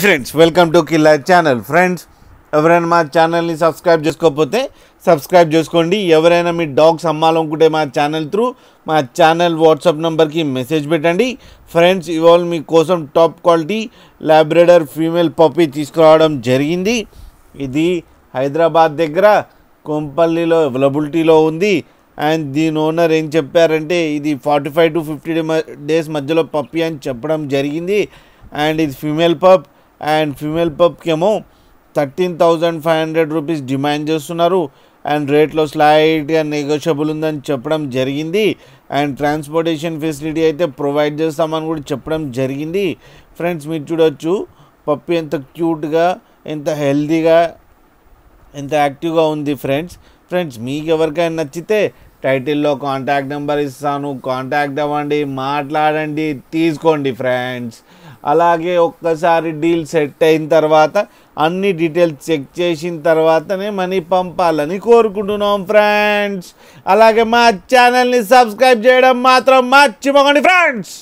Friends welcome to killer channel. Friends ఎవరైనా మా ఛానల్ని సబ్స్క్రైబ్ చేసుకోకపోతే సబ్స్క్రైబ్ చేసుకోండి. ఎవరైనా మీ డాగ్స్ అమ్మాలనుకుంటే మా ఛానల్ త్రూ మా ఛానల్ వాట్సాప్ నెంబర్కి మెసేజ్ పెట్టండి. ఫ్రెండ్స్ ఇవాళ మీకోసం top quality Labrador female puppy తీసుకురావడం జరిగింది. ఇది హైదరాబాద్ దగ్గర కొంపల్లిలో అవైలబిలిటీలో ఉంది. అండ్ దీని ఓనర్ ఏం చెప్పారంటే ఇది 45 to 50 డేస్ మధ్యలో పప్పీ అని చెప్పడం జరిగింది. అండ్ ఇది ఫీమేల్ పప్. అండ్ ఫీమేల్ పప్కి ఏమో 13,500 రూపీస్ డిమాండ్ చేస్తున్నారు. అండ్ రేట్లో స్లైట్గా నెగోషియబుల్ ఉందని చెప్పడం జరిగింది. అండ్ ట్రాన్స్పోర్టేషన్ ఫెసిలిటీ అయితే ప్రొవైడ్ చేస్తామని కూడా చెప్పడం జరిగింది. ఫ్రెండ్స్ మీరు చూడొచ్చు పప్పీ ఎంత క్యూట్గా, ఎంత హెల్తీగా, ఎంత యాక్టివ్గా ఉంది. ఫ్రెండ్స్ మీకు ఎవరికైనా నచ్చితే టైటిల్లో కాంటాక్ట్ నెంబర్ ఇస్తాను, కాంటాక్ట్ అవ్వండి, మాట్లాడండి, తీసుకోండి ఫ్రెండ్స్. అలాగే ఒక్కసారి డీల్ సెట్ అయిన తర్వాత అన్ని డీటెయిల్స్ చెక్ చేసిన తర్వాతనే మనీ పంపాలని కోరుకుంటున్నాం ఫ్రెండ్స్. అలాగే మా ఛానల్ని సబ్స్క్రైబ్ చేయడం మాత్రం మర్చిపోకండి ఫ్రెండ్స్.